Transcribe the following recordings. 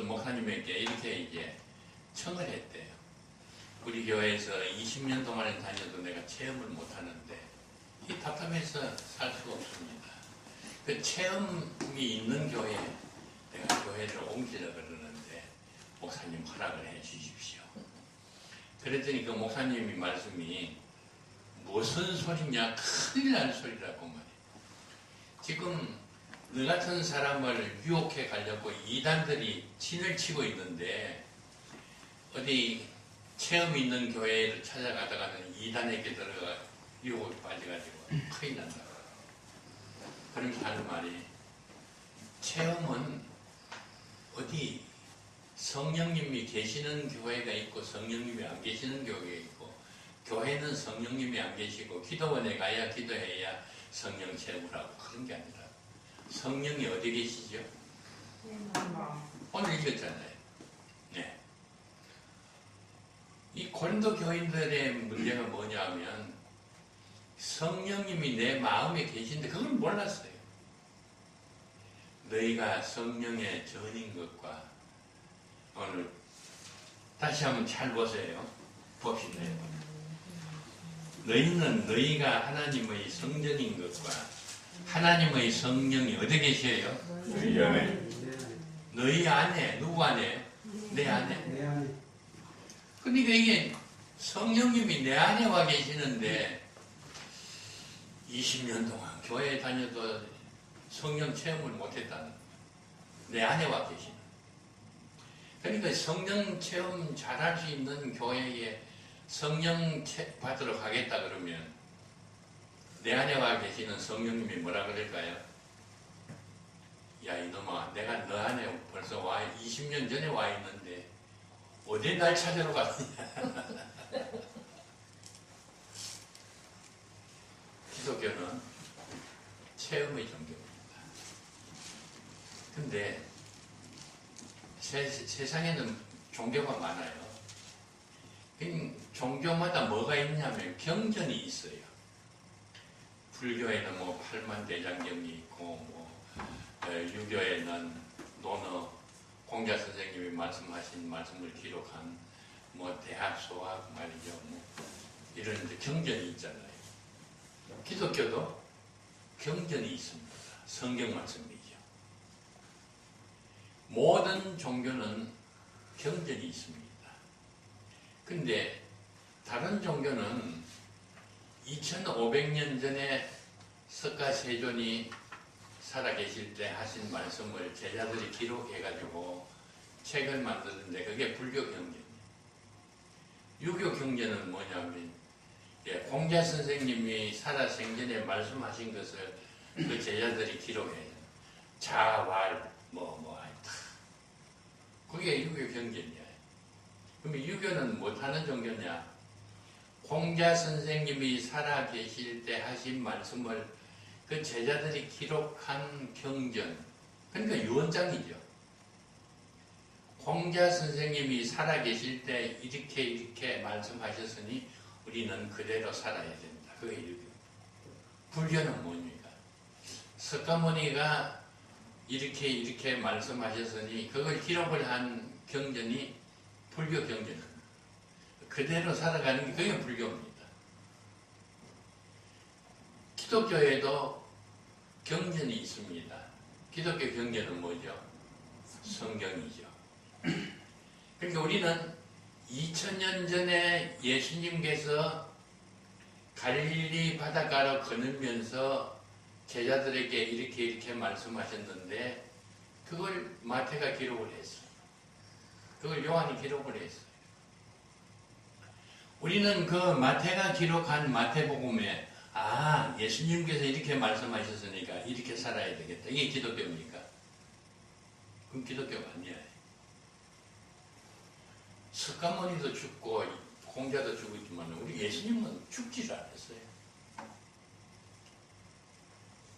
목사님에게 이렇게 이제 청을 했대요. 우리 교회에서 20년 동안에 다녀도 내가 체험을 못하는데 이 답답해서 살 수가 없습니다. 그 체험이 있는 교회에 내가 교회를 옮기려고 그러는데 목사님 허락을 해 주십시오. 그랬더니 그 목사님이 말씀이 무슨 소리냐, 큰일 날 소리라고 말이에요. 지금 너 같은 사람을 유혹해 가려고 이단들이 진을 치고 있는데 어디 체험 있는 교회를 찾아가다가는 이단에게 들어가 유혹에 빠져가지고 큰일 난다고. 그러면서 하는 말이, 체험은 어디 성령님이 계시는 교회가 있고 성령님이 안 계시는 교회가 있고, 교회는 성령님이 안 계시고 기도원에 가야 기도해야 성령 체험을 하고, 그런 게 아니라 성령이 어디 계시죠? 오늘 읽었잖아요. 네. 이 고린도 교인들의 문제가 뭐냐면 성령님이 내 마음에 계신데 그걸 몰랐어요. 너희가 성령의 전인 것과, 오늘 다시 한번 잘 보세요. 봅시다. 너희는 너희가 하나님의 성전인 것과 하나님의 성령이 어디 계셔요? 너희 안에. 너희 안에. 누구 안에? 내 안에. 그러니까 이게 성령님이 내 안에 와 계시는데 20년 동안 교회에 다녀도 성령 체험을 못했다는 거예요. 내 안에 와 계시는. 그러니까 성령 체험 잘할 수 있는 교회에 성령 받으러 가겠다 그러면 내 안에 와 계시는 성령님이 뭐라 그럴까요? 야 이놈아, 내가 너 안에 벌써 20년 전에 와 있는데 어디 날 찾으러 가느냐. 기독교는 체험의 종교입니다. 근데 세상에는 종교가 많아요. 종교마다 뭐가 있냐면 경전이 있어요. 불교에는 뭐 팔만대장경이 있고, 유교에는 논어 공자 선생님이 말씀하신 말씀을 기록한 대학 수학 말이죠. 이런 경전이 있잖아요. 기독교도 경전이 있습니다. 성경 말씀이죠. 모든 종교는 경전이 있습니다. 근데 다른 종교는 2500년 전에 석가세존이 살아계실 때 하신 말씀을 제자들이 기록해가지고 책을 만드는데 그게 불교 경전이에요. 유교 경전은 뭐냐면 공자 선생님이 살아생전에 말씀하신 것을 그 제자들이 기록해요. 자활 하였다. 그게 유교 경전이야. 그럼 유교는 못하는 종교냐? 공자 선생님이 살아계실 때 하신 말씀을 그 제자들이 기록한 경전, 그러니까 유언장이죠. 공자 선생님이 살아계실 때 이렇게 말씀하셨으니 우리는 그대로 살아야 된다. 그게 유교. 불교는 뭡니까? 석가모니가 이렇게 말씀하셨으니 그걸 기록을 한 경전이 불교 경전입니다. 그대로 살아가는 게 그게 불교입니다. 기독교에도 경전이 있습니다. 기독교 경전은 뭐죠? 성경이죠. 그러니까 우리는 2000년 전에 예수님께서 갈릴리 바닷가로 걸으면서 제자들에게 이렇게 말씀하셨는데 그걸 마태가 기록을 했어요. 그걸 요한이 기록을 했어요. 우리는 그 마태가 기록한 마태복음에 예수님께서 이렇게 말씀하셨으니까 이렇게 살아야 되겠다. 이게 기독교입니까? 그럼 기독교가 아니에요. 석가모니도 죽고 공자도 죽었지만 우리 예수님은 죽지를 않았어요.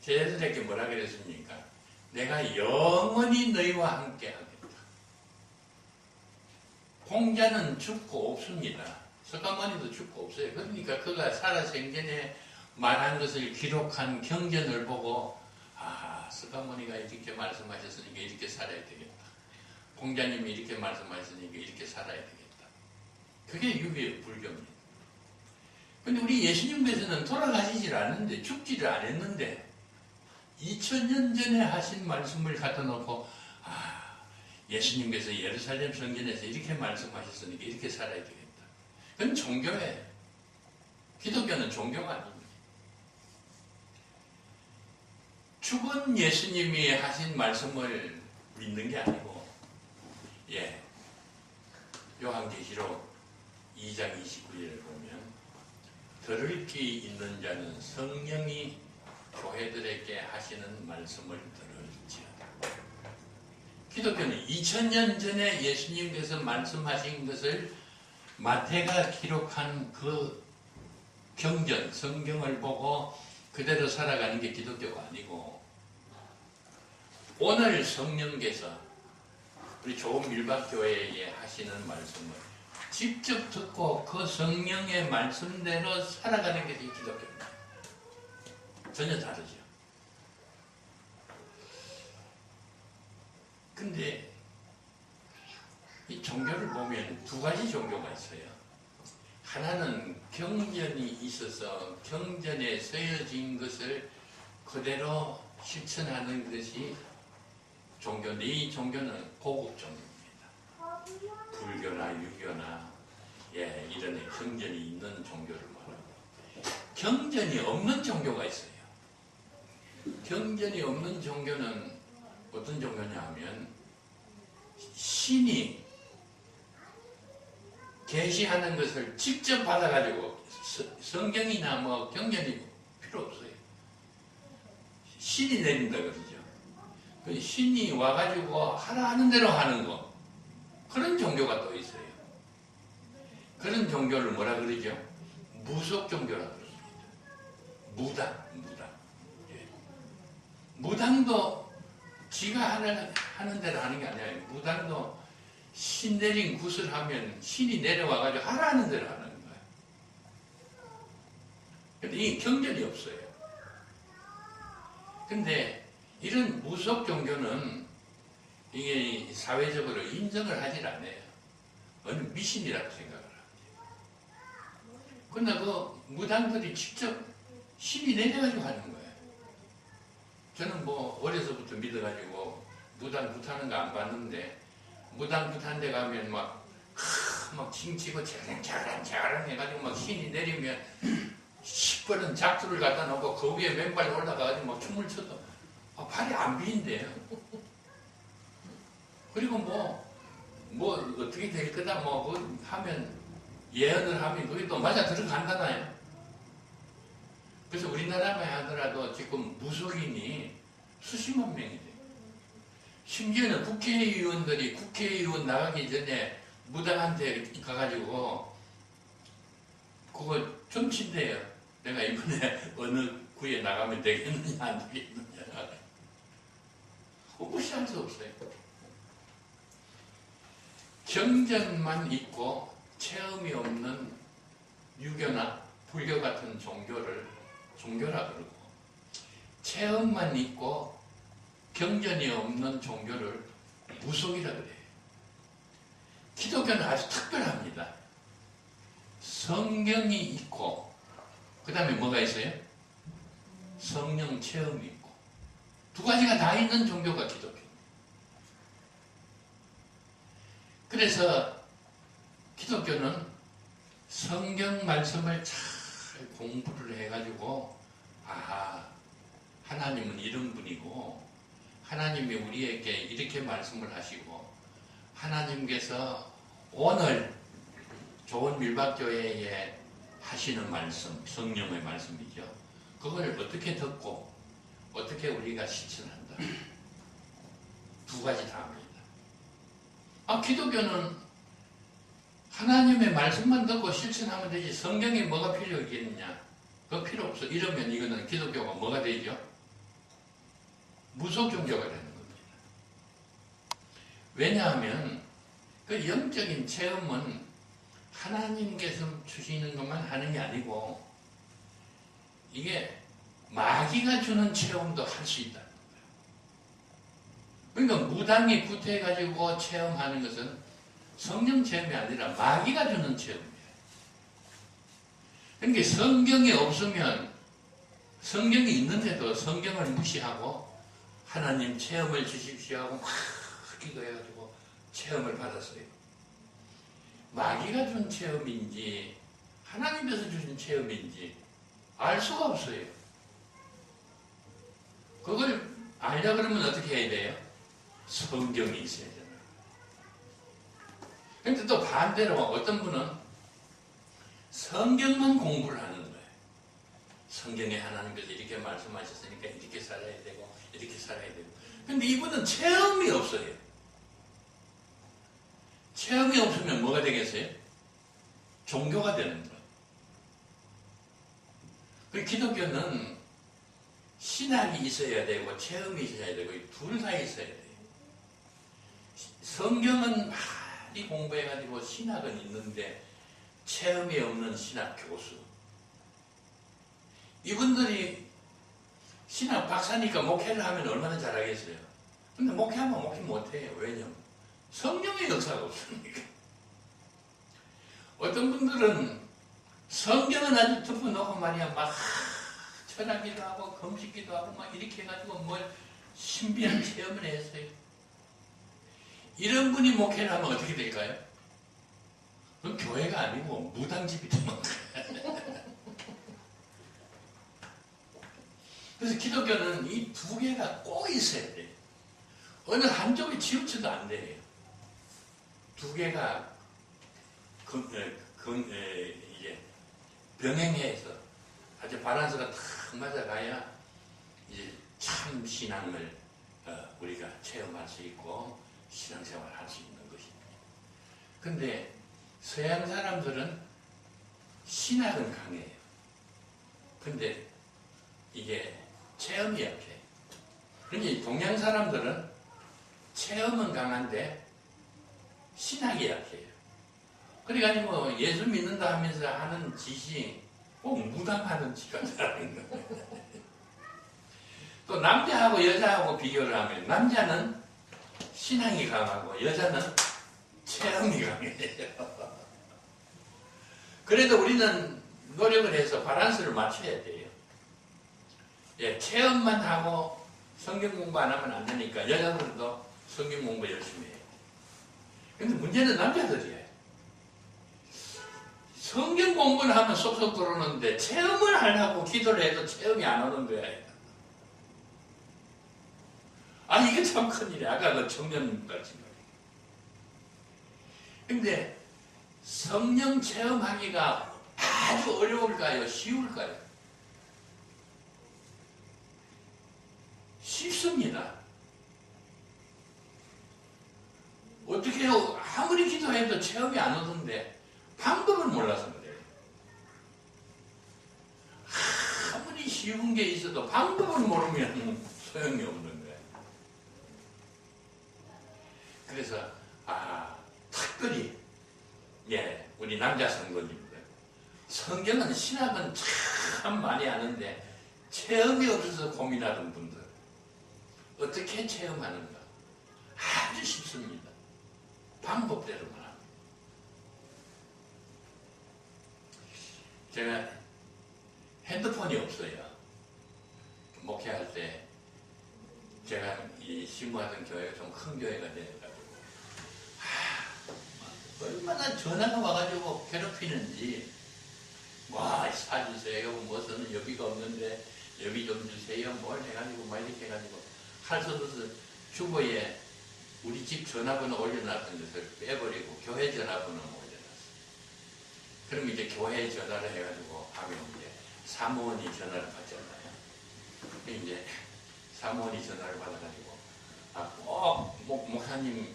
제자들에게 뭐라 그랬습니까? 내가 영원히 너희와 함께 하겠다. 공자는 죽고 없습니다. 석가모니도 죽고 없어요. 그러니까 그가 살아생전에 말한 것을 기록한 경전을 보고 석가모니가 이렇게 말씀하셨으니까 이렇게 살아야 되겠다. 공자님이 이렇게 말씀하시니까 이렇게 살아야 되겠다. 그게 유교 불교입니다. 근데 우리 예수님께서는 돌아가시질 않는데, 죽지를 않았는데 2000년 전에 하신 말씀을 갖다 놓고 예수님께서 예루살렘 성전에서 이렇게 말씀하셨으니까 이렇게 살아야 되겠다. 그건 종교예요. 기독교는 종교가 아닙니다. 죽은 예수님이 하신 말씀을 믿는 게 아니고, 요한계시록 2장 29절을 보면 들을 귀 있는 자는 성령이 교회들에게 하시는 말씀을 들을지어다. 기독교는 2000년 전에 예수님께서 말씀하신 것을 마태가 기록한 그 경전, 성경을 보고 그대로 살아가는 게 기독교가 아니고, 오늘 성령께서 우리 좋은 밀박교회에 하시는 말씀을 직접 듣고 그 성령의 말씀대로 살아가는 게 기독교입니다. 전혀 다르죠. 근데 이 종교를 보면 두 가지 종교가 있어요. 하나는 경전이 있어서 경전에 쓰여진 것을 그대로 실천하는 것이 종교인데, 이 종교는 고급 종교입니다. 불교나 유교나 이런 경전이 있는 종교를 말합니다. 경전이 없는 종교가 있어요. 경전이 없는 종교는 어떤 종교냐 하면, 신이 계시하는 것을 직접 받아가지고 성경이나 뭐 경전이 필요 없어요. 신이 내린다 그러죠. 그 신이 와가지고 하라 하는 대로 하는 거, 그런 종교가 또 있어요. 그런 종교를 뭐라 그러죠? 무속 종교라 그럽니다. 무당. 무당도 지가 하는 대로 하는 게 아니에요. 무당도 신 내린 굿을 하면 신이 내려와가지고 하라는 대로 하는 거예요. 근데 이 경전이 없어요. 근데 이런 무속 종교는 이게 사회적으로 인정을 하질 않아요. 어느 미신이라고 생각을 합니다. 근데 그 무당들이 직접 신이 내려가지고 하는 거예요. 저는 뭐 어려서부터 믿어가지고 무당 굿하는 거 안 봤는데, 무당 굿한 데 가면 막 징치고 자랑 해가지고 막 신이 내리면 시뻘은 작두를 갖다 놓고 그 위에 맨발 올라가가지고 막 춤을 춰도 발이 안 비인대요. 그리고 뭐 어떻게 될 거다 뭐 하면, 예언을 하면 그게 또 맞아 들어간다나요. 그래서 우리나라만 하더라도 지금 무속인이 수십만 명이 돼요. 심지어는 국회의원들이 국회의원 나가기 전에 무당한테 가가지고 그거 좀 친대요. 내가 이번에 어느 구에 나가면 되겠느냐 안 되겠느냐. 무시할 수 없어요. 경전만 있고 체험이 없는 유교나 불교 같은 종교라 그러고, 체험만 있고 경전이 없는 종교를 무속이라 그래요. 기독교는 아주 특별합니다. 성경이 있고, 그 다음에 뭐가 있어요? 성령 체험이 있고, 두 가지가 다 있는 종교가 기독교입니다. 그래서 기독교는 성경 말씀을 잘 공부를 해가지고, 하나님은 이런 분이고, 하나님이 우리에게 이렇게 말씀을 하시고, 하나님께서 오늘 좋은 밀박교회에 하시는 말씀, 성령의 말씀이죠. 그걸 어떻게 듣고 어떻게 우리가 실천한다. 두 가지 다 합니다. 기독교는 하나님의 말씀만 듣고 실천하면 되지 성경에 뭐가 필요 있겠느냐? 그거 필요 없어. 이러면 이거는 기독교가 뭐가 되죠? 무속 종교가 되는 겁니다. 왜냐하면 그 영적인 체험은 하나님께서 주시는 것만 하는 게 아니고, 이게 마귀가 주는 체험도 할 수 있다는 거예요. 그러니까 무당이 구태해가지고 체험하는 것은 성령 체험이 아니라 마귀가 주는 체험이에요. 그러니까 성경이 없으면, 성경이 있는데도 성경을 무시하고 하나님 체험을 주십시오 하고 막 기도해가지고 체험을 받았어요. 마귀가 준 체험인지 하나님께서 주신 체험인지 알 수가 없어요. 그걸 알려 그러면 어떻게 해야 돼요? 성경이 있어야 되나. 근데 또 반대로 어떤 분은 성경만 공부를 하는 거예요. 성경에 하나님께서 이렇게 말씀하셨으니까 이렇게 살아야 되고 이렇게 살아야 되고. 근데 이분은 체험이 없어요. 체험이 없으면 뭐가 되겠어요? 종교가 되는 거예요. 그 기독교는 신학이 있어야 되고 체험이 있어야 되고 둘 다 있어야 돼요. 성경은 많이 공부해가지고 신학은 있는데 체험이 없는 신학 교수. 이분들이 신학 박사니까 목회를 하면 얼마나 잘하겠어요. 근데 목회하면 목회 못해요. 왜냐면 성령의 역사가 없으니까. 어떤 분들은 성경은 아주 덮어놓고 말이야 막 철학기도 하고 금식기도 하고 막 이렇게 해가지고 뭘 신비한 체험을 했어요. 이런 분이 목회를 하면 어떻게 될까요? 그건 교회가 아니고 무당집이 되는 거예요. 그래서 기독교는 이 두 개가 꼭 있어야 돼요. 어느 한쪽이 치우쳐도 안 돼요. 두 개가 이제 병행해서 아주 바란스가 탁 맞아가야 이제 참 신앙을 우리가 체험할 수 있고 신앙생활을 할 수 있는 것입니다. 근데 서양 사람들은 신학은 강해요. 근데 이게 체험이 약해요. 그러니 동양 사람들은 체험은 강한데 신학이 약해요. 그러니까 뭐 예수 믿는다 하면서 하는 짓이 꼭 무당하는 짓 같다는 거예요. 또 남자하고 여자하고 비교를 하면 남자는 신앙이 강하고 여자는 체험이 강해요. 그래도 우리는 노력을 해서 밸런스를 맞춰야 돼요. 예, 체험만 하고 성경 공부 안 하면 안 되니까 여자들도 성경 공부 열심히 해요. 근데 문제는 남자들이에요. 성경 공부를 하면 쏙쏙 들어오는데 체험을 하려고 기도를 해도 체험이 안 오는 거예요. 아, 이게 참 큰일이야. 아까 그 청년 같이 말이에요. 근데 성령 체험하기가 아주 어려울까요? 쉬울까요? 쉽습니다. 어떻게 해요? 아무리 기도해도 체험이 안 오던데 방법을 몰라서 그래요. 아무리 쉬운 게 있어도 방법을 모르면 소용이 없는 거예요. 그래서 특별히 우리 남자 성도님들 성경은 신학은 참 많이 아는데 체험이 없어서 고민하는 분들 어떻게 체험하는가? 아주 쉽습니다. 방법대로만 합니다. 제가 핸드폰이 없어요. 목회할 때 제가 이 신부하던 교회가 좀 큰 교회가 되어가지고 얼마나 전화가 와가지고 괴롭히는지 와 사주세요 무슨 여비가 없는데 여비 좀 주세요 뭘 해가지고 막 이렇게 해가지고 할 수 없어서 주보에 우리 집 전화번호 올려놨던 것을 빼버리고 교회 전화번호 올려놨어요. 그럼 이제 교회 전화를 해가지고 하면 이제 사무원이 전화를 받잖아요. 이제 사무원이 전화를 받아가지고 꼭 목사님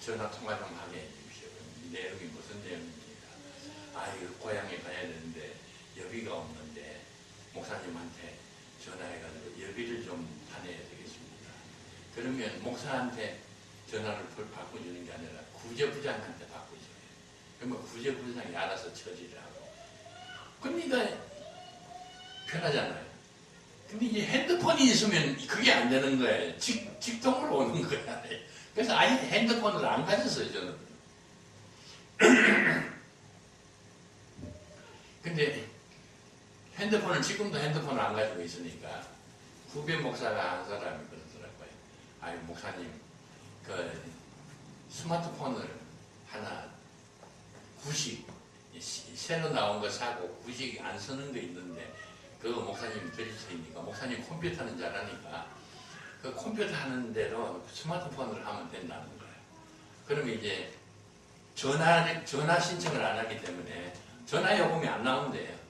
전화 통화 좀 하게 해주십시오. 내용이 무슨 내용입니까? 이거 고향에 가야 되는데 여비가 없는데 목사님한테 전화해가지고 여비를 좀 다녀야 되겠습니다. 그러면 목사한테 전화를 바꿔주는 게 아니라 구제부장한테 바꿔줘요. 그러면 구제부장이 알아서 처리를 하고. 그러니까 편하잖아요. 근데 이제 핸드폰이 있으면 그게 안 되는 거예요. 직통으로 오는 거야. 그래서 아예 핸드폰을 안 가졌어요, 저는. 근데 핸드폰을, 지금도 핸드폰을 안 가지고 있으니까 후배 목사가 한 사람이 그러더라고요. 아니, 목사님, 그 스마트폰을 하나 구식, 새로 나온 거 사고 구식 안 쓰는 거 있는데 그거 목사님 드릴 테니까, 목사님 컴퓨터는 잘하니까 그 컴퓨터 하는 대로 스마트폰으로 하면 된다는 거예요. 그러면 이제 전화 신청을 안 하기 때문에 전화 요금이 안 나온대요.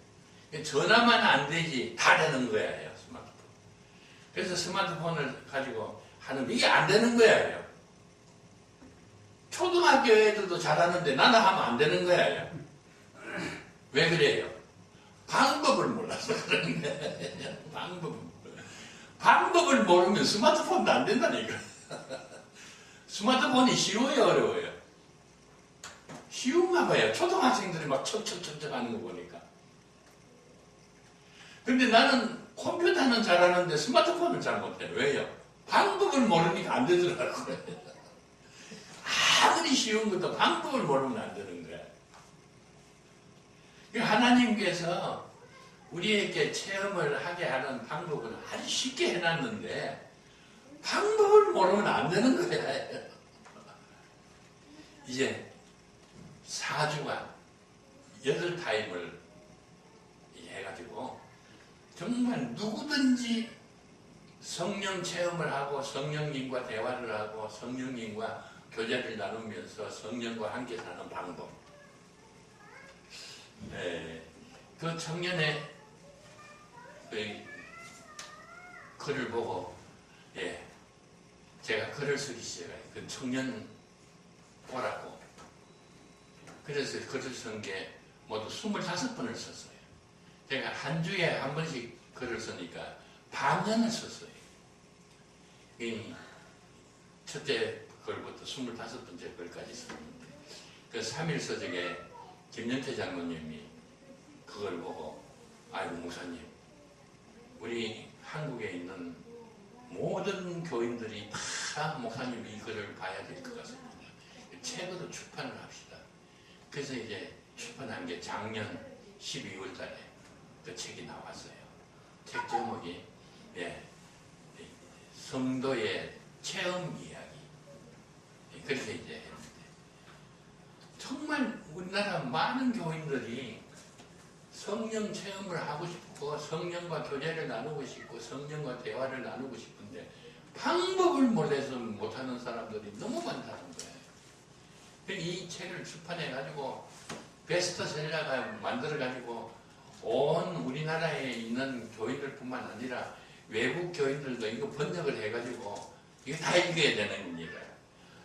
전화만 안 되지 다 되는 거예요, 스마트폰. 그래서 스마트폰을 가지고 하는데 이게 안 되는 거예요. 초등학교 애들도 잘하는데 나는 하면 안 되는 거예요. 왜 그래요? 방법을 몰라서 그런 거예요. 방법을 모르면 스마트폰도 안 된다니까. 스마트폰이 쉬워요, 어려워요? 쉬운가 봐요. 초등학생들이 막 척척척척 하는 거 보니까. 근데 나는 컴퓨터는 잘하는데 스마트폰은 잘 못해요. 왜요? 방법을 모르니까 안 되더라고요. 아무리 쉬운 것도 방법을 모르면 안 되는 거야. 하나님께서 우리에게 체험을 하게 하는 방법은 아주 쉽게 해놨는데 방법을 모르면 안 되는 거야. 이제 4주간 8타임을 해가지고 정말 누구든지 성령 체험을 하고 성령님과 대화를 하고 성령님과 교제를 나누면서 성령과 함께 사는 방법. 그 청년의 그 글을 보고 제가 글을 쓰기 시작해요. 그 청년 보라고. 그래서 글을 쓴 게 모두 25번을 썼어요. 제가 한 주에 한 번씩 글을 쓰니까 반년을 썼어요. 첫째 글부터 25번째 글까지 썼는데 그 3일 서적에 김연태 장로님이 그걸 보고 아이고 목사님, 우리 한국에 있는 모든 교인들이 다 목사님 이 글을 봐야 될 것 같습니다. 책으로 출판을 합시다. 그래서 이제 출판한 게 작년 12월 달에 그 책이 나왔어요. 책 제목이 성도의 체험 이야기. 그렇게 이제 했는데 정말 우리나라 많은 교인들이 성령 체험을 하고 싶고 성령과 교제를 나누고 싶고 성령과 대화를 나누고 싶은데 방법을 몰라서 못하는 사람들이 너무 많다는 거예요. 이 책을 출판해가지고 베스트셀러가 만들어가지고 온 우리나라에 있는 교인들뿐만 아니라 외국 교인들도 이거 번역을 해가지고 이거 다 읽어야 되는 겁니다.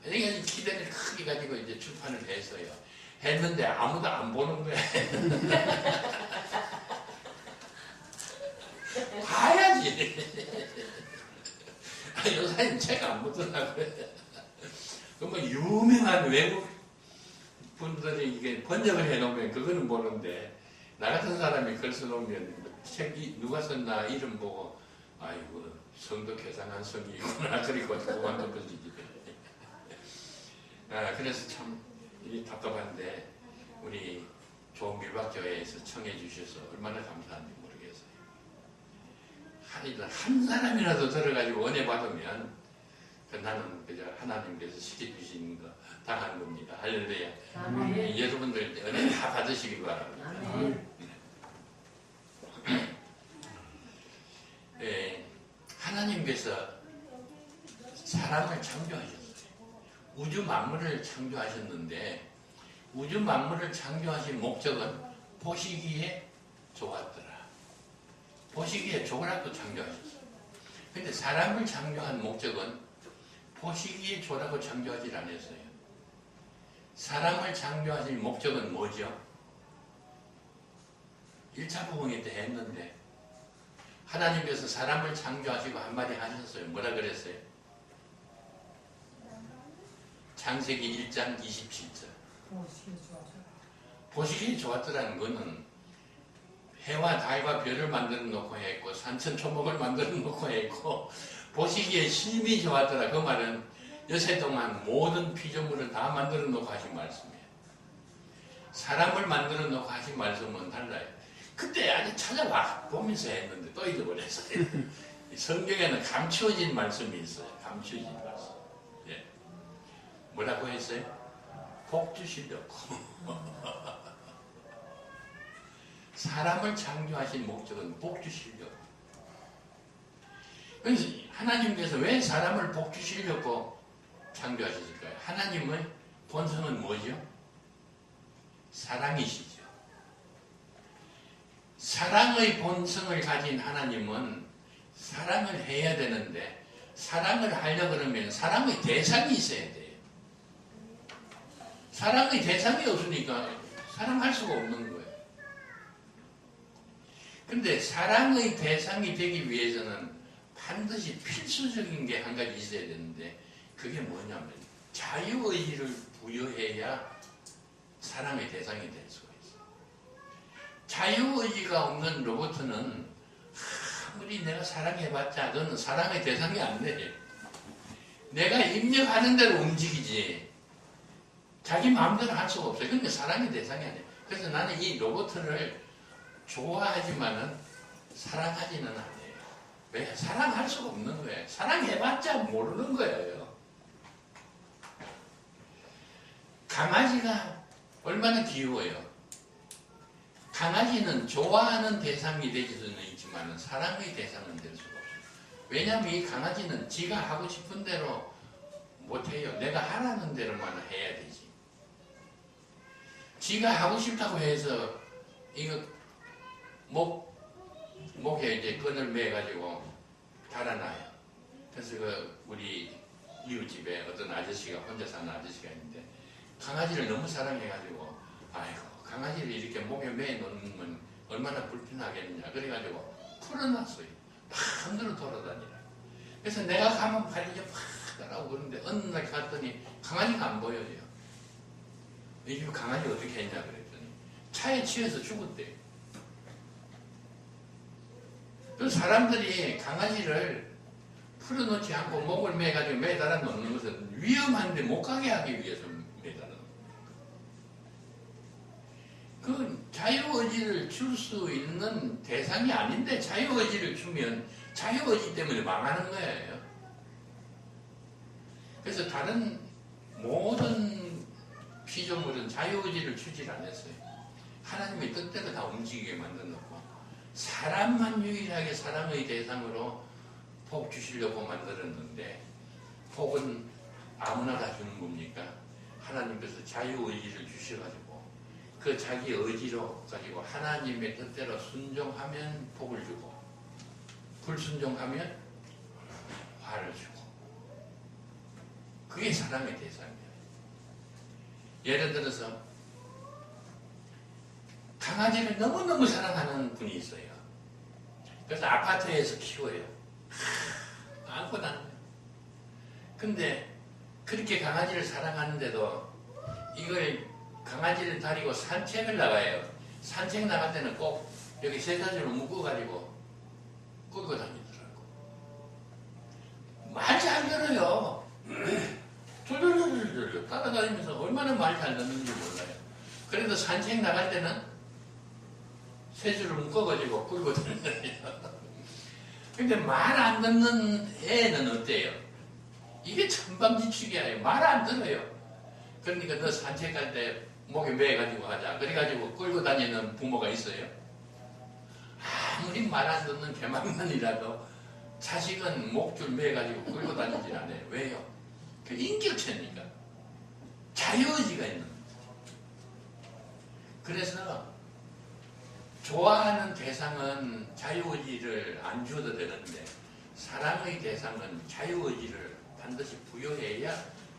그러니까 기대를 크게 가지고 이제 출판을 했어요. 했는데 아무도 안 보는 거야. 봐야지. 요사님 책 안 보더라고요. 뭐 유명한 외국 분들이 이게 번역을 해놓으면 그거는 보는데 나 같은 사람이 글 써놓으면 책이 누가 썼나 이름 보고 아이고 성도 괴상한 성이 있구나 그리고 그만둬버리지. 그래서 참 답답한데 우리 좋은 밀박교회에서 청해 주셔서 얼마나 감사한지 모르겠어요. 한 사람이라도 들어가지고 은혜 받으면 나는 그저 하나님께서 시켜주신 거 다 하는 겁니다. 할렐루야. 여러분들 은혜 다 받으시기 바랍니다. 하나님께서 사람을 창조하셨어요. 우주 만물을 창조하셨는데 우주 만물을 창조하신 목적은 보시기에 좋았더라. 보시기에 좋으라고 창조하셨어요. 근데 사람을 창조한 목적은 보시기에 좋으라고 창조하지 않았어요. 사람을 창조하신 목적은 뭐죠? 1차 부흥회 때 했는데 하나님께서 사람을 창조하시고 한마디 하셨어요. 뭐라 그랬어요? 창세기 1장 27절. 보시기에 좋았더라는 거는 해와 달과 별을 만들어 놓고 했고 산천초목을 만들어 놓고 했고 보시기에 심히 좋았더라. 그 말은 여세 동안 모든 피조물을 다 만들어 놓고 하신 말씀이에요. 사람을 만들어 놓고 하신 말씀은 달라요. 그때 아주 찾아와 보면서 했는데 또 잊어버렸어요. 성경에는 감추어진 말씀이 있어요. 감추어진 말씀. 예. 뭐라고 했어요? 복 주시려고. 사람을 창조하신 목적은 복 주시려고. 그래서 하나님께서 왜 사람을 복 주시려고 창조하셨을까요? 하나님의 본성은 뭐죠? 사랑이시죠. 사랑의 본성을 가진 하나님은 사랑을 해야 되는데 사랑을 하려고 그러면 사랑의 대상이 있어야 돼요. 사랑의 대상이 없으니까 사랑할 수가 없는 거예요. 근데 사랑의 대상이 되기 위해서는 반드시 필수적인 게 한 가지 있어야 되는데 그게 뭐냐면 자유의지를 부여해야 사랑의 대상이 될 수가 있어요. 자유의지가 없는 로봇은 아무리 내가 사랑해봤자 그는 사랑의 대상이 안 돼. 내가 입력하는 대로 움직이지 자기 마음대로 할 수가 없어요. 그러니까 사랑의 대상이 아니에요. 그래서 나는 이 로봇을 좋아하지만은 사랑하지는 않아요. 왜? 사랑할 수가 없는 거예요. 사랑해봤자 모르는 거예요. 강아지가 얼마나 귀여워요. 강아지는 좋아하는 대상이 될 수는 있지만 사랑의 대상은 될 수가 없어요. 왜냐하면 이 강아지는 지가 하고 싶은 대로 못해요. 내가 하라는 대로만 해야 되지. 지가 하고 싶다고 해서 이거 목에 이제 끈을 매가지고 달아놔요. 그래서 우리 이웃집에 어떤 아저씨가 혼자 사는 아저씨가 있는데 강아지를 너무 사랑해가지고 아이고 강아지를 이렇게 목에 매 놓으면 얼마나 불편하겠느냐 그래가지고 풀어놨어요. 마음대로 돌아다니라. 그래서 내가 가면 가리죠 팍 따라오고 그러는데 어느 날 갔더니 강아지가 안 보여요. 이 강아지 어떻게 했냐 그랬더니 차에 치여서 죽었대요. 그 사람들이 강아지를 풀어놓지 않고 목을 매가지고 매달아 놓는 것은 위험한데 못 가게 하기 위해서 매달아 놓는 거예요. 그 자유의지를 줄 수 있는 대상이 아닌데 자유의지를 주면 자유의지 때문에 망하는 거예요. 그래서 다른 모든 피조물은 자유의지를 주질 않았어요. 하나님의 뜻대로 다 움직이게 만들어놓고 사람만 유일하게 사랑의 대상으로 복 주시려고 만들었는데 복은 아무나 다 주는 겁니까? 하나님께서 자유의지를 주셔가지고 그 자기 의지로 가지고 하나님의 뜻대로 순종하면 복을 주고 불순종하면 화를 주고 그게 사랑의 대상이에요. 예를 들어서 강아지를 너무너무 사랑하는 분이 있어요. 그래서 아파트에서 키워요. 아무것도 안 해요. 근데 그렇게 강아지를 사랑하는데도 이걸 강아지를 데리고 산책을 나가요. 산책 나갈 때는 꼭 여기 쇠사슬로 묶어가지고 끌고 다니더라고. 말 잘 들어요. 졸졸졸졸 따라다니면서 얼마나 말 잘 듣는지 몰라요. 그래도 산책 나갈 때는 쇠줄을 묶어가지고 끌고 다녀요. 근데 말 안 듣는 애는 어때요? 이게 천방지축이에요. 말 안 들어요. 그러니까 너 산책할 때 목에 매가지고 하자. 그래가지고 끌고 다니는 부모가 있어요. 아무리 말 안 듣는 개망만이라도 자식은 목줄 매가지고 끌고 다니질 않아요. 왜요? 그 인격체니까. 자유의지가 있는 거죠. 그래서 좋아하는 대상은 자유의지를 안 주어도 되는데 사랑의 대상은 자유의지를 반드시 부여해야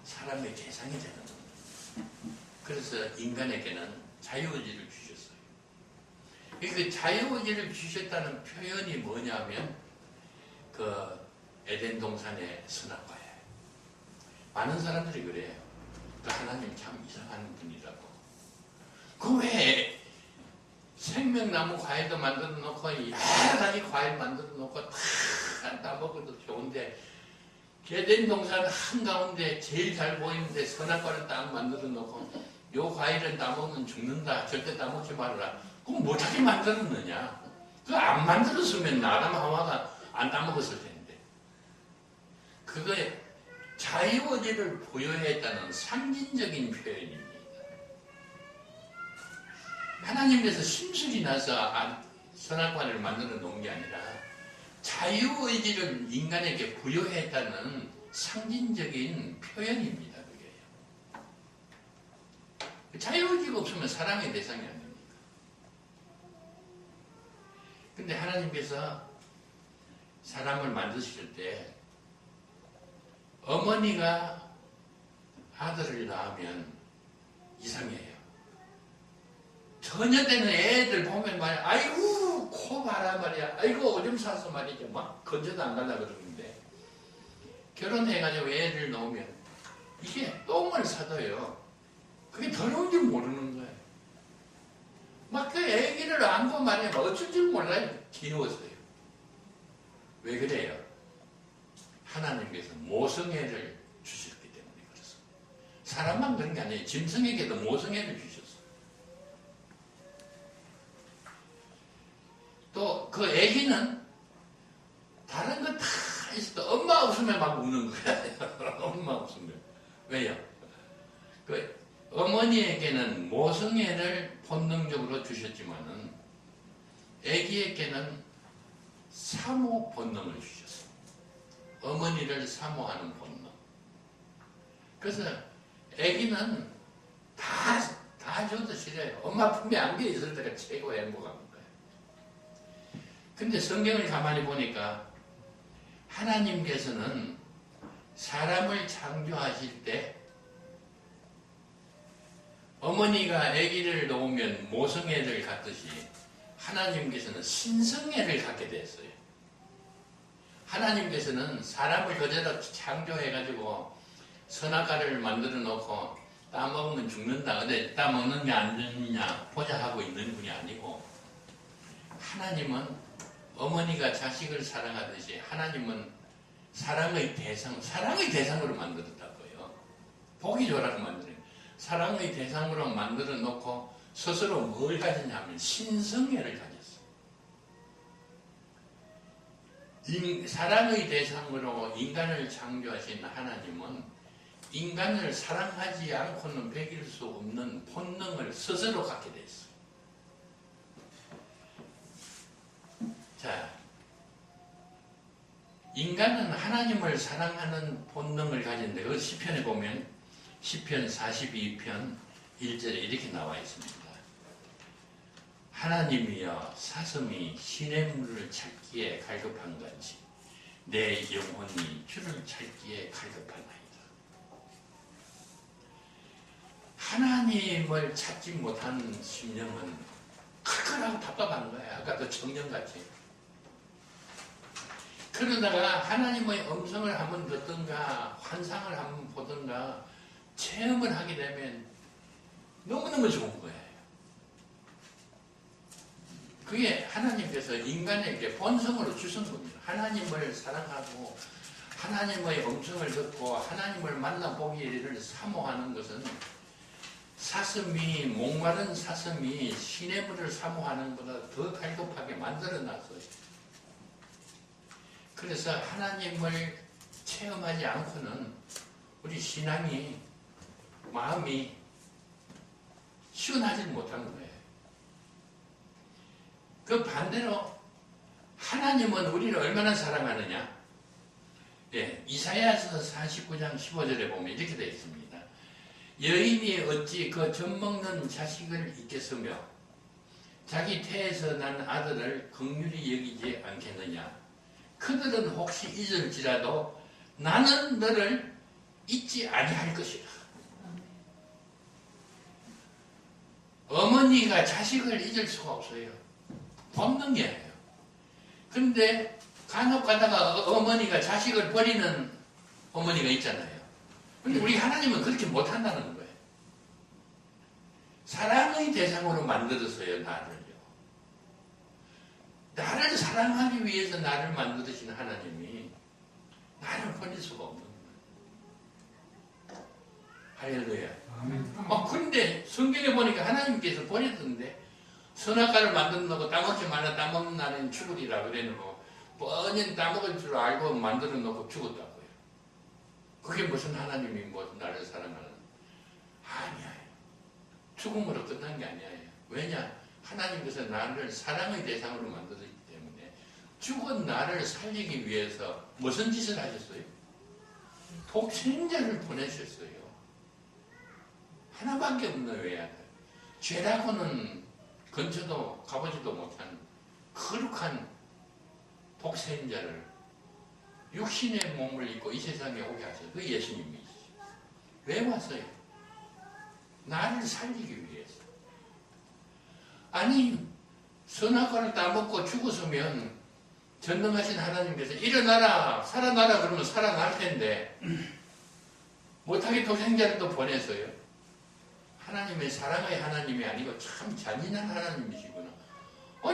사람의 대상이 되는 겁니다. 그래서 인간에게는 자유의지를 주셨어요. 그 자유의지를 주셨다는 표현이 뭐냐면 그 에덴 동산의 선악과예요. 많은 사람들이 그래요. 그 하나님 참 이상한 분이라고. 그 왜 생명나무 과일도 만들어 놓고 여러 가지 과일 만들어 놓고 다 따먹어도 좋은데 개된 동산 한가운데 제일 잘 보이는데 선악과를 딱 만들어 놓고 요 과일은 따먹으면 죽는다. 절대 따먹지 말아라. 그럼 못하게 만들었느냐? 그거 안 만들었으면 아담 하와가 안 따먹었을 텐데. 그거에 자유의지를 부여했다는 상징적인 표현입니다. 하나님께서 심술이 나서 선악과를 만들어 놓은 게 아니라 자유의지를 인간에게 부여했다는 상징적인 표현입니다. 그게 자유의지가 없으면 사랑의 대상이 아닙니까? 근데 하나님께서 사람을 만드실 때 어머니가 아들을 낳으면 이상해요. 전혀 되는 애들 보면 말이야, 아이고 코 봐라 말이야, 아이고 오줌 싸서 말이죠, 막 건져도 안 가려고 그러는데 결혼해가지고 애를 놓으면 이게 똥을 싸도요 그게 더러운 줄 모르는 거예요. 막 그 애기를 안고 말이야 막 어쩔 줄 몰라요. 귀여웠어요. 왜 그래요? 하나님께서 모성애를 주셨기 때문에 그렇습니다. 사람만 그런 게 아니에요. 짐승에게도 모성애를 주셨어요. 또 그 애기는 다른 거 다 있어도 엄마 없으면 막 우는 거야. 엄마 없으면. 왜요? 그 어머니에게는 모성애를 본능적으로 주셨지만은 애기에게는 사모 본능을 주셨어요. 어머니를 사모하는 본능. 그래서 애기는 다 줘도 싫어요. 엄마 품에 안겨 있을 때가 최고 행복한 거예요. 근데 성경을 가만히 보니까 하나님께서는 사람을 창조하실 때 어머니가 아기를 놓으면 모성애를 갖듯이 하나님께서는 신성애를 갖게 됐어요. 하나님께서는 사람을 그대로 창조해가지고 선악과를 만들어 놓고 따먹으면 죽는다. 근데 따먹느냐 안 죽느냐 보자 하고 있는 분이 아니고 하나님은 어머니가 자식을 사랑하듯이 하나님은 사랑의 대상으로 만들었다고요. 보기 좋으라고 만들어요. 사랑의 대상으로 만들어 놓고 스스로 뭘 가지냐면 신성애를 가졌어요. 사랑의 대상으로 인간을 창조하신 하나님은 인간을 사랑하지 않고는 배길 수 없는 본능을 스스로 갖게 됐어요. 자, 인간은 하나님을 사랑하는 본능을 가진데 그 시편에 보면 시편 42편 1절에 이렇게 나와 있습니다. 하나님이여 사슴이 시냇물을 찾기에 갈급한 같이 내 영혼이 주를 찾기에 갈급하나이다. 하나님을 찾지 못한 심령은 칼칼하고 답답한 거야. 아까도 청년같이. 그러다가 하나님의 음성을 한번 듣든가 환상을 한번 보든가 체험을 하게 되면 너무너무 좋은 거예요. 그게 하나님께서 인간에게 본성으로 주신 겁니다. 하나님을 사랑하고 하나님의 음성을 듣고 하나님을 만나보기를 사모하는 것은 목마른 사슴이 시냇물을 사모하는 것보다 더 갈급하게 만들어놨어요. 그래서 하나님을 체험하지 않고는 우리 신앙이 마음이 시원하지 못한 거예요. 그 반대로 하나님은 우리를 얼마나 사랑하느냐? 예, 이사야서 49장 15절에 보면 이렇게 되어 있습니다. 여인이 어찌 그 젖먹는 자식을 잊겠으며 자기 태에서 난 아들을 긍휼히 여기지 않겠느냐? 그들은 혹시 잊을지라도 나는 너를 잊지 아니할 것이라. 어머니가 자식을 잊을 수가 없어요. 본능이에요. 근데 간혹 가다가 어머니가 자식을 버리는 어머니가 있잖아요. 근데 우리 하나님은 그렇게 못한다는 거예요. 사랑의 대상으로 만들었어요, 나를요. 나를 사랑하기 위해서 나를 만드신 하나님이 나를 버릴 수가 없는 거예요. 할렐루야. 그런데 성경에 보니까 하나님께서 버렸던데 선악과를 만들어놓고 따먹지 말라 따먹는 날은 죽으리라 그래놓고 뻔히 따먹을 줄 알고 만들어놓고 죽었다고요. 그게 무슨 하나님이 뭐 나를 사랑하는 아니야. 죽음으로 끝난 게 아니에요. 왜냐? 하나님께서 나를 사랑의 대상으로 만들었기 때문에 죽은 나를 살리기 위해서 무슨 짓을 하셨어요? 독생자를 보내셨어요. 하나밖에 없는 외아들. 죄라고는 근처도 가보지도 못한 거룩한 독생자를 육신의 몸을 입고 이 세상에 오게 하셔요. 그 예수님이시죠. 왜 왔어요? 나를 살리기 위해서. 아니 선악과를 따먹고 죽었으면 전능하신 하나님께서 일어나라 살아나라 그러면 살아날 텐데 못하게 독생자를 또 보내서요. 하나님의 사랑의 하나님이 아니고 참 잔인한 하나님이시구나.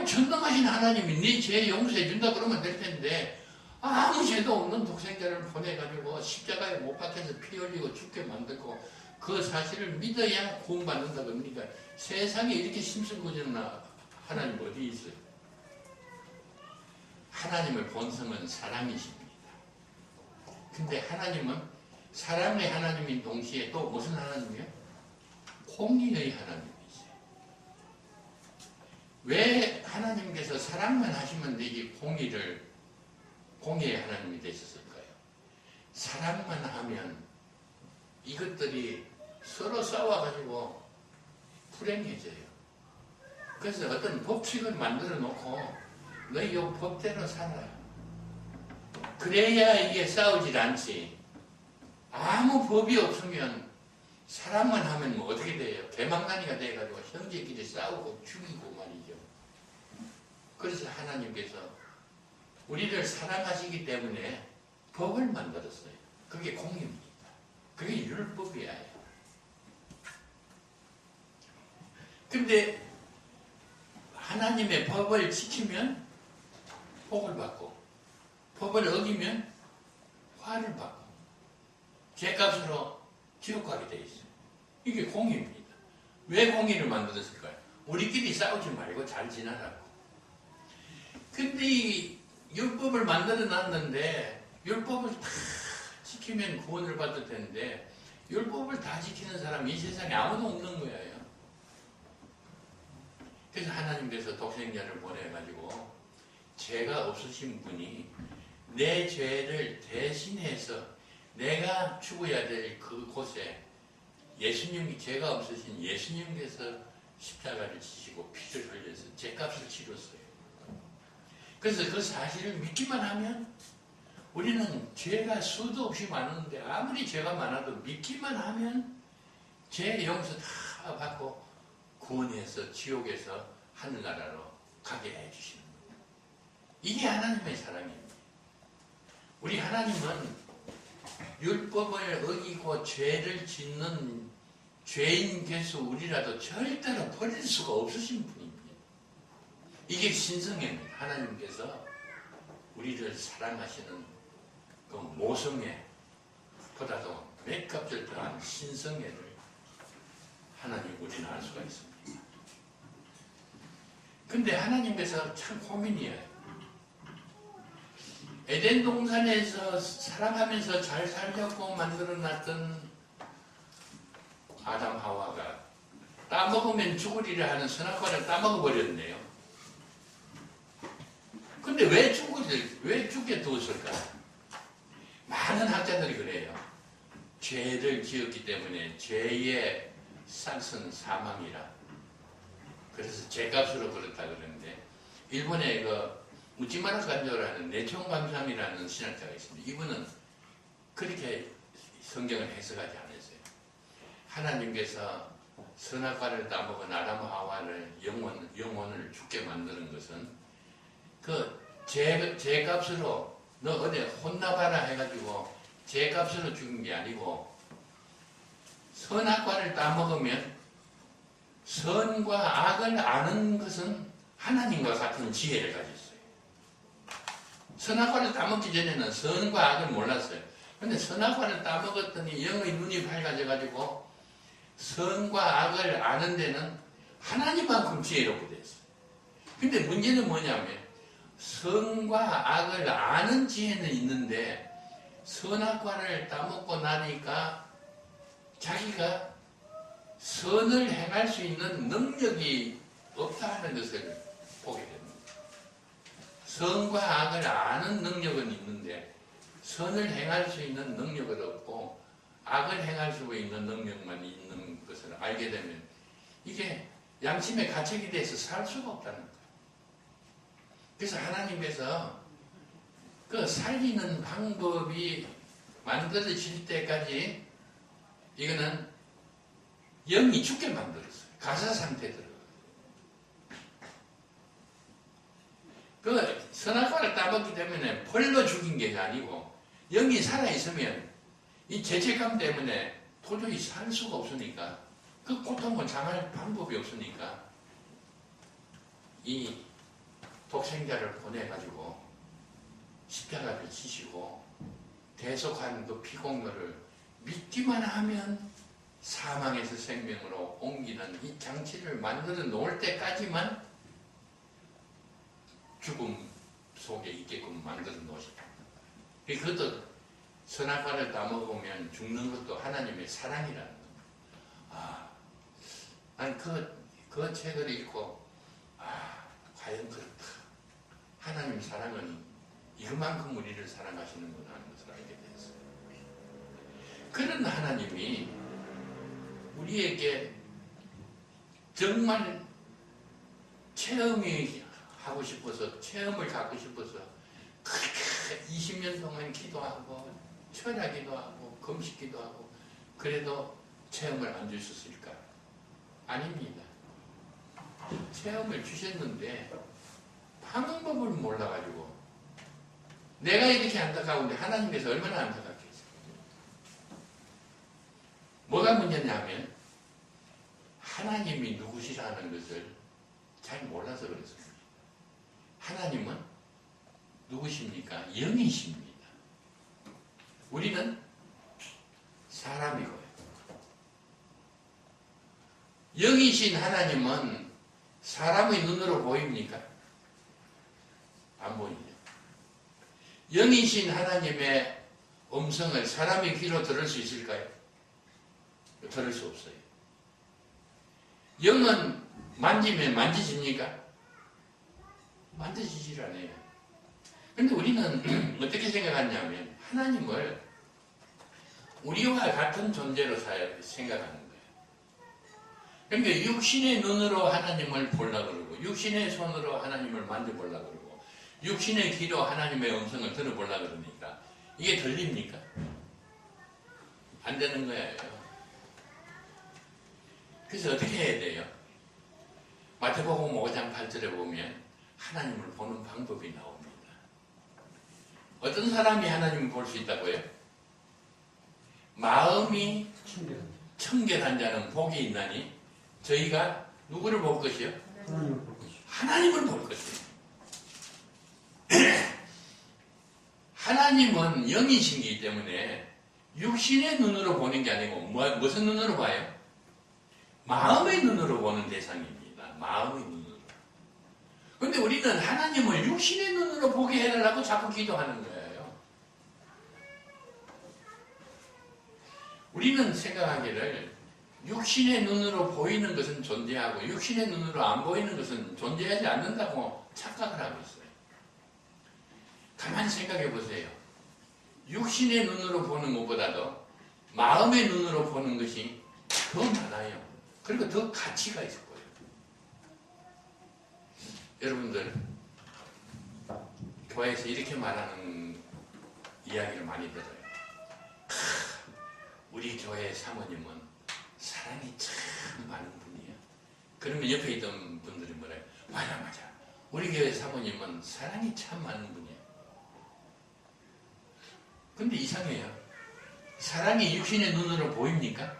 전능하신 하나님이 네 죄 용서해 준다 그러면 될 텐데 아무 죄도 없는 독생자를 보내가지고 십자가에 못 박혀서 피 흘리고 죽게 만들고 그 사실을 믿어야 구원받는다 그러니까 세상에 이렇게 심술부지런 하나님 어디 있어요? 하나님의 본성은 사랑이십니다. 근데 하나님은 사랑의 하나님인 동시에 또 무슨 하나님이요? 공의의 하나님이세요. 왜 하나님께서 사랑만 하시면 되지 공의의 하나님이 되셨을까요? 사랑만 하면 이것들이 서로 싸워가지고 불행해져요. 그래서 어떤 법칙을 만들어 놓고 너희 이 법대로 살아요. 그래야 이게 싸우질 않지. 아무 법이 없으면 사랑만 하면 뭐 어떻게 돼요? 개망나니가 돼가지고 형제끼리 싸우고 죽이고 말이죠. 그래서 하나님께서 우리를 사랑하시기 때문에 법을 만들었어요. 그게 공의입니다. 그게 율법이에요. 근데 하나님의 법을 지키면 복을 받고 법을 어기면 화를 받고 죄값으로 지옥 가게 돼 있어요. 이게 공의입니다. 왜 공의를 만들었을까요? 우리끼리 싸우지 말고 잘 지내라고. 근데 이 율법을 만들어 놨는데 율법을 다 지키면 구원을 받을 텐데 율법을 다 지키는 사람이 이 세상에 아무도 없는 거예요. 그래서 하나님께서 독생자를 보내가지고 죄가 없으신 분이 내 죄를 대신해서 내가 죽어야 될 그곳에 예수님이 죄가 없으신 예수님께서 십자가를 지시고 피를 흘려서 죄값을 치렀어요. 그래서 그 사실을 믿기만 하면 우리는 죄가 수도 없이 많은데 아무리 죄가 많아도 믿기만 하면 죄 용서 다 받고 구원해서 지옥에서 하늘나라로 가게 해주시는 거예요. 이게 하나님의 사랑입니다. 우리 하나님은 율법을 어기고 죄를 짓는 죄인 개수 우리라도 절대로 버릴 수가 없으신 분입니다. 이게 신성애입니다. 하나님께서 우리를 사랑하시는 그 모성애 보다도 몇 값을 더한 신성애를 하나님 우리는 알 수가 있습니다. 근데 하나님께서 참 고민이에요. 에덴 동산에서 사랑하면서 잘 살려고 만들어놨던 아담 하와가 따먹으면 죽으리라 하는 선악과를 따먹어버렸네요. 근데 왜 죽게 두었을까? 많은 학자들이 그래요. 죄를 지었기 때문에 죄의 싹은 사망이라. 그래서 죄값으로 그렇다 그러는데 일본의 우찌마라 간조라는 내총감삼이라는 신학자가 있습니다. 이분은 그렇게 성경을 해석하지 않았어요. 하나님께서 선악과를 따먹은 아담 하와를 영혼을 죽게 만드는 것은 그 죄값으로 너 어디 혼나봐라 해가지고 죄값으로 죽은 게 아니고 선악과를 따먹으면 선과 악을 아는 것은 하나님과 같은 지혜를 가졌어요. 선악과를 따먹기 전에는 선과 악을 몰랐어요. 근데 선악과를 따먹었더니 영의 눈이 밝아져가지고 선과 악을 아는 데는 하나님만큼 지혜롭게 됐어요. 근데 문제는 뭐냐면 선과 악을 아는 지혜는 있는데 선악과를 따먹고 나니까 자기가 선을 행할 수 있는 능력이 없다는 것을 보게 됩니다. 선과 악을 아는 능력은 있는데 선을 행할 수 있는 능력은 없고 악을 행할 수 있는 능력만 있는 것을 알게 되면 이게 양심의 가책이 돼서 살 수가 없다는 거예요. 그래서 하나님께서 그 살리는 방법이 만들어질 때까지 이거는 영이 죽게 만들었어요. 가사 상태 들어가요. 그 선악과를 따먹기 때문에 벌로 죽인 게 아니고 영이 살아있으면 이 죄책감 때문에 도저히 살 수가 없으니까 그 고통을 당할 방법이 없으니까 이 독생자를 보내가지고 십자가를 지시고 대속한 그 피공로를 믿기만 하면 사망에서 생명으로 옮기는 이 장치를 만들어 놓을 때까지만 죽음 속에 있게끔 만들어 놓으셨다. 그것도 선악과를 따먹으면 죽는 것도 하나님의 사랑이라는 겁니다. 아, 난 그 책을 읽고 과연 그렇다. 하나님 사랑은 이만큼 우리를 사랑하시는구나 하는 것을 알게 됐어요. 그런 하나님이 우리에게 정말 체험이 하고 싶어서 체험을 갖고 싶어서 그렇게 20년 동안 기도하고 철야기도 하고 금식기도 하고 그래도 체험을 안 주셨을까? 아닙니다. 체험을 주셨는데 방법을 몰라가지고 내가 이렇게 안타까운데 하나님께서 얼마나 안타깝겠어요. 뭐가 문제냐면 하나님이 누구시라는 것을 잘 몰라서 그렇습니다. 하나님은 누구십니까? 영이십니다. 우리는 사람이고요. 영이신 하나님은 사람의 눈으로 보입니까? 안 보입니다. 영이신 하나님의 음성을 사람의 귀로 들을 수 있을까요? 들을 수 없어요. 영은 만지면 만지십니까? 만져지질 않아요. 그런데 우리는 어떻게 생각하냐면 하나님을 우리와 같은 존재로 생각하는 거예요. 그러니까 육신의 눈으로 하나님을 보려고 그러고 육신의 손으로 하나님을 만져보려고 그러고 육신의 귀로 하나님의 음성을 들어보려고 그러니까 이게 들립니까? 안 되는 거예요. 그래서 어떻게 해야 돼요? 마태복음 5장 8절에 보면 하나님을 보는 방법이 나옵니다. 어떤 사람이 하나님을 볼 수 있다고요? 마음이 청결한 자는 복이 있나니 저희가 누구를 볼 것이요? 하나님을 볼 것이요. 하나님은 영이신기 때문에 육신의 눈으로 보는 게 아니고 무슨 눈으로 봐요? 마음의 눈으로 보는 대상입니다. 마음의 눈으로. 그런데 우리는 하나님을 육신의 눈으로 보게 해달라고 자꾸 기도하는 거예요. 우리는 생각하기를 육신의 눈으로 보이는 것은 존재하고 육신의 눈으로 안 보이는 것은 존재하지 않는다고 착각을 하고 있어요. 가만히 생각해 보세요. 육신의 눈으로 보는 것보다도 마음의 눈으로 보는 것이 더 많아요. 그리고 더 가치가 있을 거예요. 여러분들 교회에서 이렇게 말하는 이야기를 많이 들어요. 우리 교회 사모님은 사랑이 참 많은 분이에요. 그러면 옆에 있던 분들이 뭐래요? 맞아. 우리 교회 사모님은 사랑이 참 많은 분이에요. 근데 이상해요. 사랑이 육신의 눈으로 보입니까?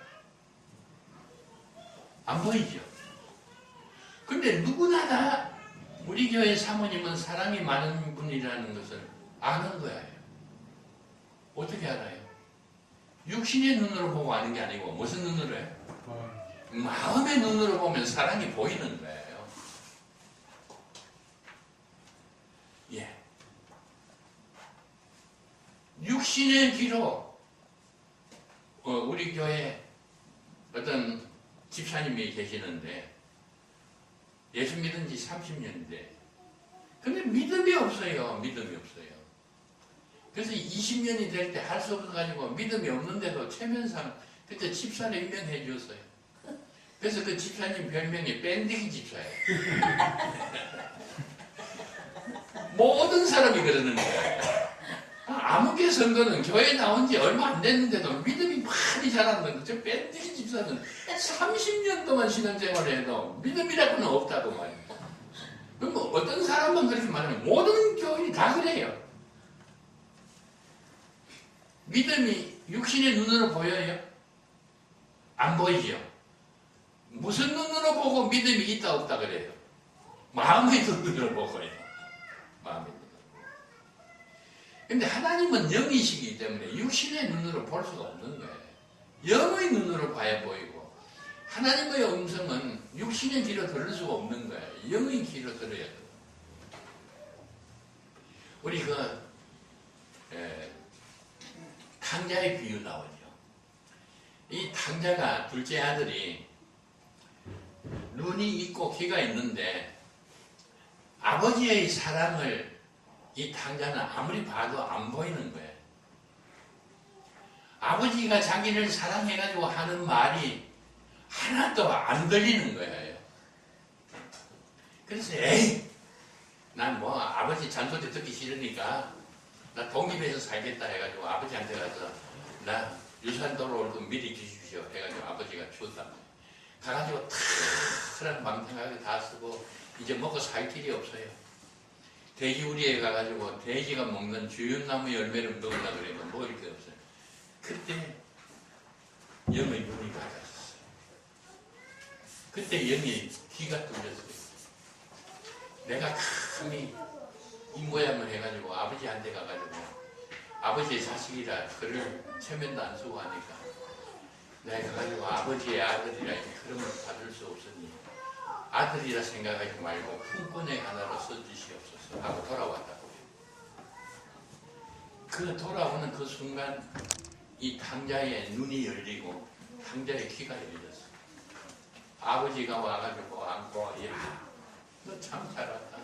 안 보이죠. 근데 누구나 다 우리 교회 사모님은 사랑이 많은 분이라는 것을 아는 거예요. 어떻게 알아요? 육신의 눈으로 보고 아는 게 아니고 무슨 눈으로 해요? 마음의 눈으로 보면 사랑이 보이는 거예요. 예. 육신의 귀로 우리 교회 어떤 집사님이 계시는데 예수 믿은 지 30년인데 근데 믿음이 없어요. 믿음이 없어요. 그래서 20년이 될 때 할 수 없어가지고 믿음이 없는데도 최면상 그때 집사를 임명해 주었어요. 그래서 그 집사님 별명이 밴디기 집사예요. 모든 사람이 그러는 거예요. 아무개 선거는 교회 나온 지 얼마 안 됐는데도 믿음이 많이 자랐는데 저 밴디기 집사는 30년 동안 신앙생활을 해도 믿음이라고는 없다고 말이에요. 그럼 어떤 사람만 그렇게 말하면 모든 교인이 다 그래요. 믿음이 육신의 눈으로 보여요? 안 보이죠? 무슨 눈으로 보고 믿음이 있다 없다 그래요? 마음의 눈으로 보고요. 마음의 눈으로. 근데 하나님은 영이시기 때문에 육신의 눈으로 볼 수가 없는 거예요. 영의 눈으로 봐야 보이고 하나님의 음성은 육신의 귀로 들을 수가 없는 거예요. 영의 귀로 들어야 돼요. 우리 탕자의 비유 나오죠. 이 탕자가 둘째 아들이 눈이 있고 귀가 있는데 아버지의 사랑을 이 탕자는 아무리 봐도 안 보이는 거예요. 아버지가 자기를 사랑해가지고 하는 말이 하나도 안 들리는 거예요. 그래서 에이 난 뭐 아버지 잔소리 듣기 싫으니까 나 독립해서 살겠다 해가지고 아버지한테 가서 나 유산 돌아올 거 미리 주십시오 해가지고 아버지가 줬단 말이에요. 가가지고 탁 망탕하게 다 쓰고 이제 먹고 살 길이 없어요. 돼지우리에 가가지고 돼지가 먹는 주윤나무 열매를 먹으려고 그러니까 먹을 게 없어요. 그때 영의 눈이 밝았어요. 그때 영의 귀가 뚫렸어요. 내가 감히 이 모양을 해가지고 아버지한테 가가지고 아버지의 자식이라 글을 체면도 안 쓰고 하니까 내가 가가지고 아버지의 아들이라 그름을 받을 수 없으니 아들이라 생각하지 말고 품꾼의 하나로 써주시옵소서 하고 돌아왔다고 해요. 그 돌아오는 그 순간 이 탕자의 눈이 열리고 탕자의 귀가 열렸어요. 아버지가 와가지고 안고 야 너 참 잘한다.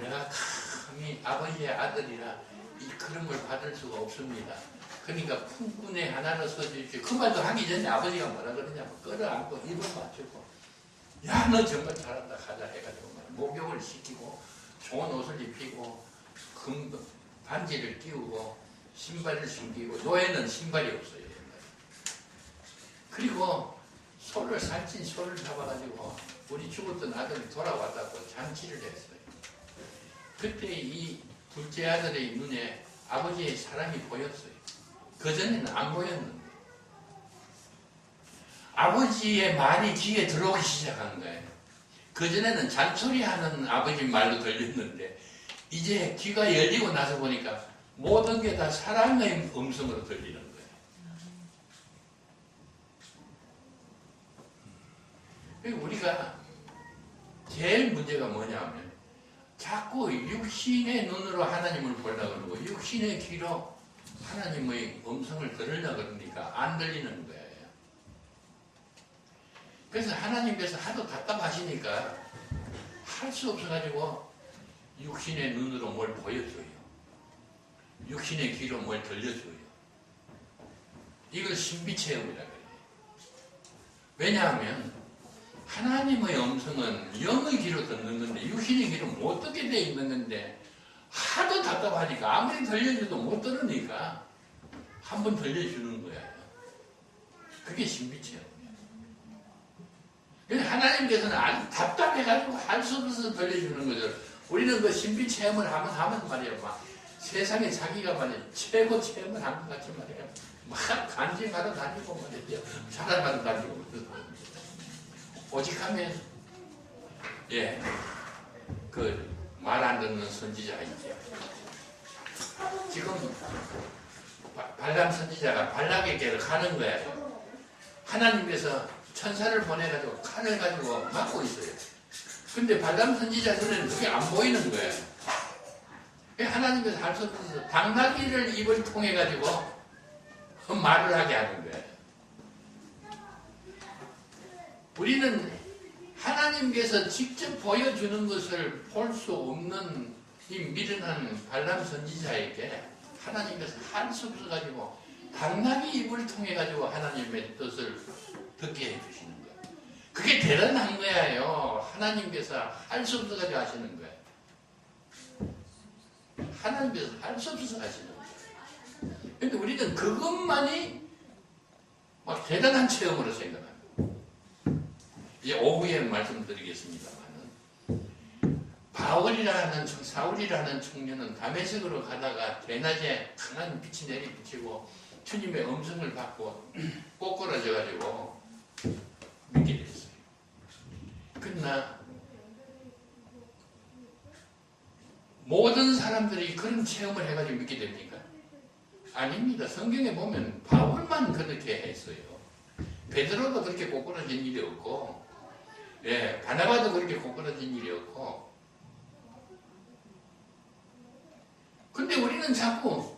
내가 감히 아버지의 아들이라 이 그름을 받을 수가 없습니다. 그러니까 품꾼의 하나로 써주십시오. 그 말도 하기 전에 아버지가 뭐라 그러냐면 끌어안고 입을 맞추고 야 너 정말 잘한다 가자 해가지고 목욕을 시키고 좋은 옷을 입히고 금 반지를 끼우고 신발을 신기고 노예는 신발이 없어요. 그리고 소를 살찐 소를 잡아가지고 우리 죽었던 아들이 돌아왔다고 잔치를 했어요. 그때 이 둘째 아들의 눈에 아버지의 사랑이 보였어요. 그전에는 안 보였는데 아버지의 말이 귀에 들어오기 시작한 거예요. 그전에는 잔소리하는 아버지 말로 들렸는데 이제 귀가 열리고 나서 보니까 모든 게 다 사랑의 음성으로 들리는 거예요. 우리가 제일 문제가 뭐냐면 자꾸 육신의 눈으로 하나님을 보려고 그러고 육신의 귀로 하나님의 음성을 들으려고 그러니까 안 들리는 거예요. 그래서 하나님께서 하도 답답하시니까 할 수 없어가지고 육신의 눈으로 뭘 보여줘요. 육신의 귀로 뭘 들려줘요. 이걸 신비체험이라고 해요. 왜냐하면 하나님의 음성은 영의 귀로 듣는 건데 육신의 귀로 못 듣게 돼 있는 건데 하도 답답하니까 아무리 들려줘도 못 들으니까 한번 들려주는 거예요. 그게 신비체험이에요. 그래서 하나님께서는 아주 답답해가지고 할 수 없어서 들려주는 거죠. 우리는 그 신비체험을 하면 말이에요. 막 세상에 자기가 말이에요. 최고 체험을 한 것 같이 말이에요. 막 간증하러 다니고 말이에요. 사랑하러 다니고 오직 하면 그 말 안 듣는 선지자 있죠. 지금 발람 선지자가 발락에게 가는 거예요. 하나님께서 천사를 보내가지고 칼을 가지고 막고 있어요. 근데 발람 선지자 눈에는 그게 안 보이는 거예요. 하나님께서 할 수 없어서 당나귀를 입을 통해 가지고 말을 하게 하는 거예요. 우리는 하나님께서 직접 보여주는 것을 볼 수 없는 이 미련한 발람 선지자에게 하나님께서 할 수 없어 가지고 당나귀 입을 통해 가지고 하나님의 뜻을 듣게 해주시는 거예요. 그게 대단한 거예요. 하나님께서 할 수 없어 가지고 하시는 거예요. 하나님께서 할 수 없어서 하시는 거예요. 그런데 우리는 그것만이 막 대단한 체험으로 생각합니다. 이제 오후에 말씀드리겠습니다만은 사울이라는 청년은 다메섹으로 가다가 대낮에 강한 빛이 내리비치고 주님의 음성을 받고 꼬꾸라져 가지고 믿게 됐어요. 그러나 모든 사람들이 그런 체험을 해가지고 믿게 됩니까? 아닙니다. 성경에 보면 바울만 그렇게 했어요. 베드로도 그렇게 꼬꾸라진 일이 없고, 바나바도 그렇게 꼬꾸라진 일이 없고. 근데 우리는 자꾸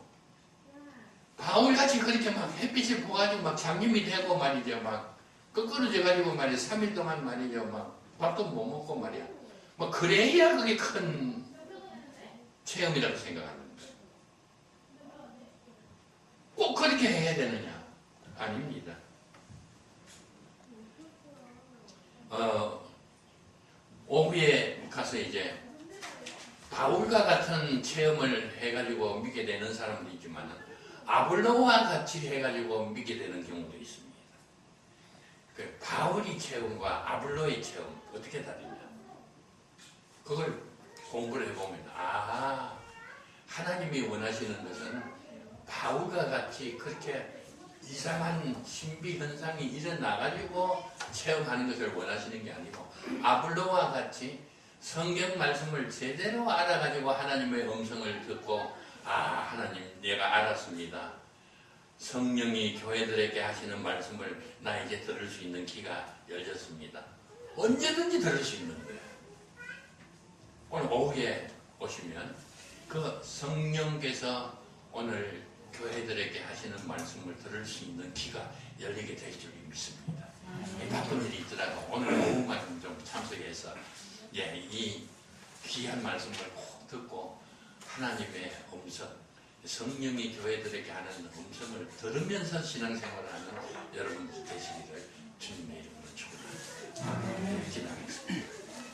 바울같이 그렇게 막 햇빛을 보가지고 막 장님이 되고 말이죠. 막 끄끄러져가지고 말이죠. 3일 동안 말이죠. 막 밥도 못 먹고 말이야. 뭐 그래야 그게 큰 체험이라고 생각하는 거예요. 꼭 그렇게 해야 되느냐? 아닙니다. 오후에 가서 이제 바울과 같은 체험을 해가지고 믿게 되는 사람도 있지만 아볼로와 같이 해가지고 믿게 되는 경우도 있습니다. 그 바울의 체험과 아볼로의 체험 어떻게 다르냐? 그걸 공부를 해보면 하나님이 원하시는 것은 바울과 같이 그렇게 이상한 신비 현상이 일어나가지고 체험하는 것을 원하시는 게 아니고 아볼로와 같이 성경 말씀을 제대로 알아가지고 하나님의 음성을 듣고 하나님 내가 알았습니다. 성령이 교회들에게 하시는 말씀을 나 이제 들을 수 있는 귀가 열렸습니다. 언제든지 들을 수 있는 거예요. 오늘 오후에 오시면 그 성령께서 오늘 교회들에게 하시는 말씀을 들을 수 있는 귀가 열리게 될 줄 믿습니다. 바쁜 일이 있더라도 오늘 오후만 좀 참석해서 이 귀한 말씀을 꼭 듣고 하나님의 음성, 성령이 교회들에게 하는 음성을 들으면서 신앙생활을 하는 여러분 되시기를